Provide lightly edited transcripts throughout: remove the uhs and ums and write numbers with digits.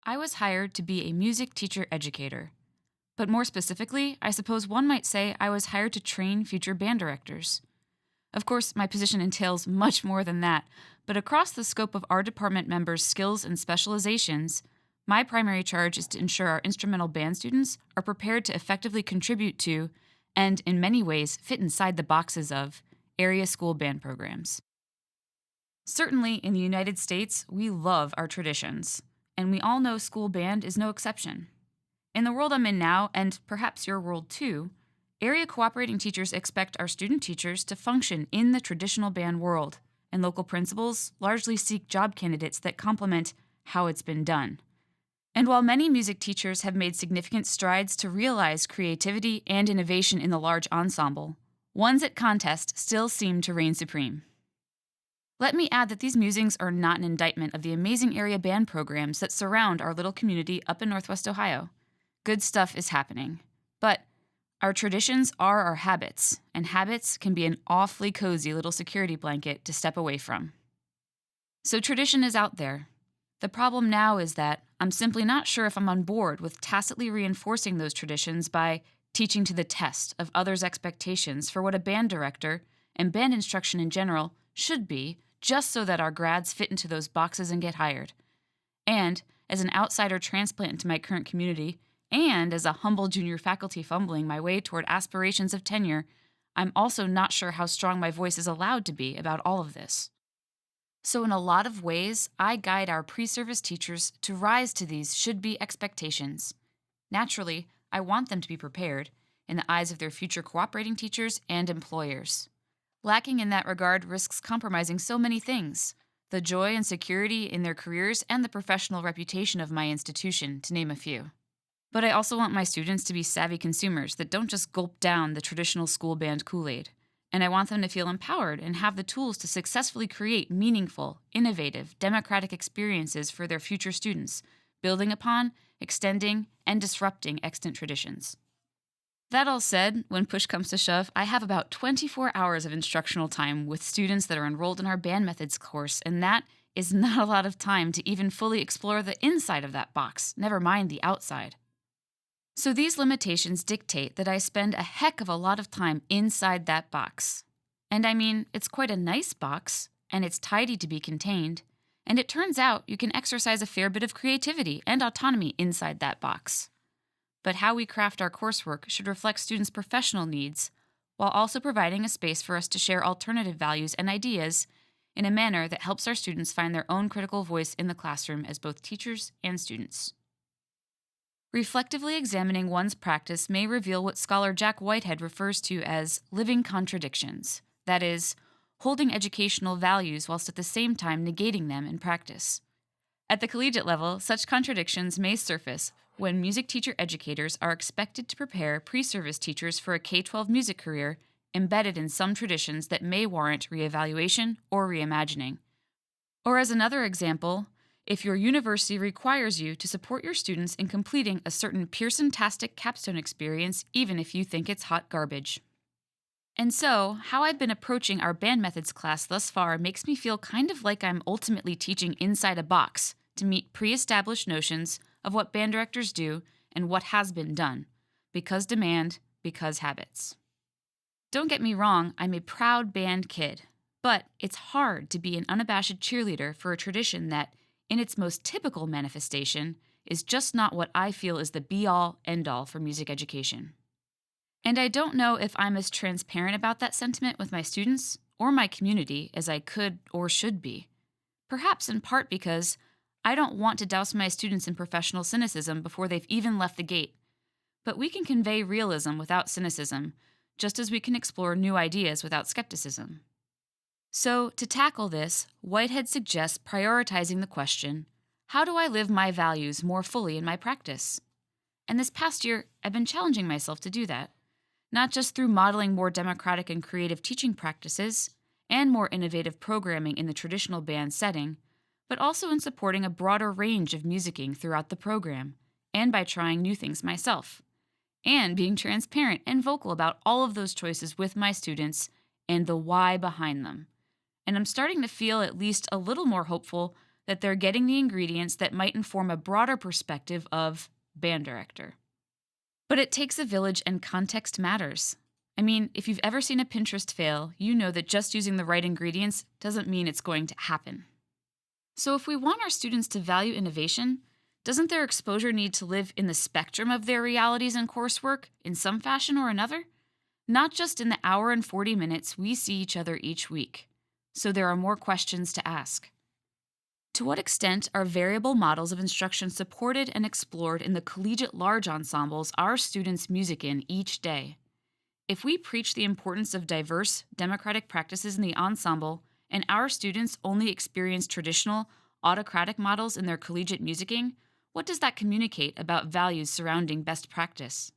I was hired to be a music teacher educator. But more specifically, I suppose one might say I was hired to train future band directors. Of course, my position entails much more than that, but across the scope of our department members' skills and specializations, my primary charge is to ensure our instrumental band students are prepared to effectively contribute to, and in many ways fit inside the boxes of, area school band programs. Certainly, in the United States, we love our traditions, and we all know school band is no exception. In the world I'm in now, and perhaps your world too, area cooperating teachers expect our student teachers to function in the traditional band world, and local principals largely seek job candidates that complement how it's been done. And while many music teachers have made significant strides to realize creativity and innovation in the large ensemble, ones at contest still seem to reign supreme. Let me add that these musings are not an indictment of the amazing area band programs that surround our little community up in Northwest Ohio. Good stuff is happening. But our traditions are our habits, and habits can be an awfully cozy little security blanket to step away from. So tradition is out there. The problem now is that I'm simply not sure if I'm on board with tacitly reinforcing those traditions by teaching to the test of others' expectations for what a band director, and band instruction in general, should be, just so that our grads fit into those boxes and get hired. And, as an outsider transplant into my current community, and as a humble junior faculty fumbling my way toward aspirations of tenure, I'm also not sure how strong my voice is allowed to be about all of this. So in a lot of ways, I guide our pre-service teachers to rise to these should-be expectations. Naturally, I want them to be prepared, in the eyes of their future cooperating teachers and employers. Lacking in that regard risks compromising so many things: the joy and security in their careers and the professional reputation of my institution, to name a few. But I also want my students to be savvy consumers that don't just gulp down the traditional school band Kool-Aid. And I want them to feel empowered and have the tools to successfully create meaningful, innovative, democratic experiences for their future students, building upon, extending, and disrupting extant traditions. That all said, when push comes to shove, I have about 24 hours of instructional time with students that are enrolled in our band methods course, and that is not a lot of time to even fully explore the inside of that box, never mind the outside. So these limitations dictate that I spend a heck of a lot of time inside that box. And I mean, it's quite a nice box, and it's tidy to be contained, and it turns out you can exercise a fair bit of creativity and autonomy inside that box. But how we craft our coursework should reflect students' professional needs, while also providing a space for us to share alternative values and ideas in a manner that helps our students find their own critical voice in the classroom as both teachers and students. Reflectively examining one's practice may reveal what scholar Jack Whitehead refers to as living contradictions, that is, holding educational values whilst at the same time negating them in practice. At the collegiate level, such contradictions may surface when music teacher educators are expected to prepare pre-service teachers for a K-12 music career embedded in some traditions that may warrant reevaluation or reimagining. Or as another example, if your university requires you to support your students in completing a certain Pearson-tastic capstone experience even if you think it's hot garbage. And so, how I've been approaching our band methods class thus far makes me feel kind of like I'm ultimately teaching inside a box to meet pre-established notions of what band directors do and what has been done, because demand, because habits. Don't get me wrong, I'm a proud band kid, but it's hard to be an unabashed cheerleader for a tradition that, in its most typical manifestation, is just not what I feel is the be-all, end-all for music education. And I don't know if I'm as transparent about that sentiment with my students or my community as I could or should be. Perhaps in part because I don't want to douse my students in professional cynicism before they've even left the gate. But we can convey realism without cynicism, just as we can explore new ideas without skepticism. So, to tackle this, Whitehead suggests prioritizing the question, how do I live my values more fully in my practice? And this past year, I've been challenging myself to do that, not just through modeling more democratic and creative teaching practices and more innovative programming in the traditional band setting, but also in supporting a broader range of musicking throughout the program, and by trying new things myself, and being transparent and vocal about all of those choices with my students and the why behind them. And I'm starting to feel at least a little more hopeful that they're getting the ingredients that might inform a broader perspective of band director. But it takes a village and context matters. I mean, if you've ever seen a Pinterest fail, you know that just using the right ingredients doesn't mean it's going to happen. So if we want our students to value innovation, doesn't their exposure need to live in the spectrum of their realities and coursework in some fashion or another? Not just in the hour and 40 minutes we see each other each week. So there are more questions to ask. To what extent are variable models of instruction supported and explored in the collegiate large ensembles our students music in each day? If we preach the importance of diverse, democratic practices in the ensemble, and our students only experience traditional, autocratic models in their collegiate musicking, what does that communicate about values surrounding best practice?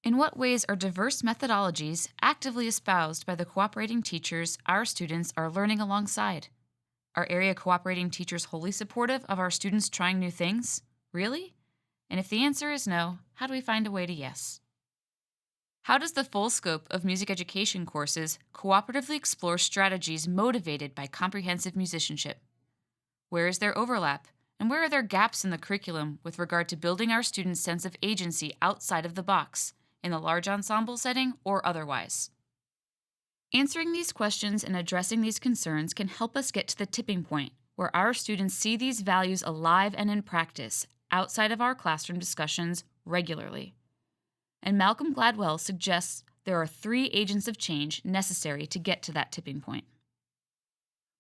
In what ways are diverse methodologies actively espoused by the cooperating teachers our students are learning alongside? Are area cooperating teachers wholly supportive of our students trying new things? Really? And if the answer is no, how do we find a way to yes? How does the full scope of music education courses cooperatively explore strategies motivated by comprehensive musicianship? Where is there overlap, and where are there gaps in the curriculum with regard to building our students' sense of agency outside of the box, in the large ensemble setting or otherwise? Answering these questions and addressing these concerns can help us get to the tipping point where our students see these values alive and in practice outside of our classroom discussions regularly. And Malcolm Gladwell suggests there are 3 agents of change necessary to get to that tipping point.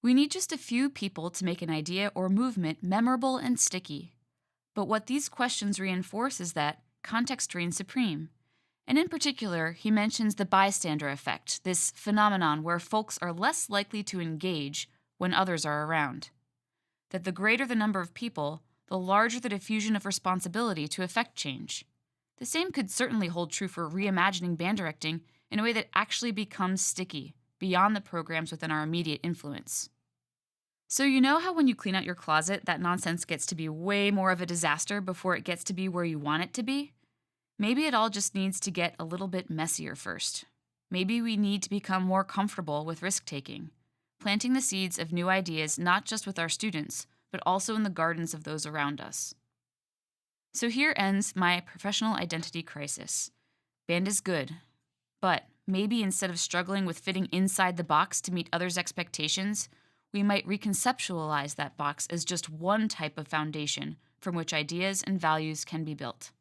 We need just a few people to make an idea or movement memorable and sticky. But what these questions reinforce is that context reigns supreme. And in particular, he mentions the bystander effect, this phenomenon where folks are less likely to engage when others are around. That the greater the number of people, the larger the diffusion of responsibility to effect change. The same could certainly hold true for reimagining band directing in a way that actually becomes sticky, beyond the programs within our immediate influence. So you know how when you clean out your closet, that nonsense gets to be way more of a disaster before it gets to be where you want it to be? Maybe it all just needs to get a little bit messier first. Maybe we need to become more comfortable with risk-taking, planting the seeds of new ideas not just with our students, but also in the gardens of those around us. So here ends my professional identity crisis. Band is good, but maybe instead of struggling with fitting inside the box to meet others' expectations, we might reconceptualize that box as just one type of foundation from which ideas and values can be built.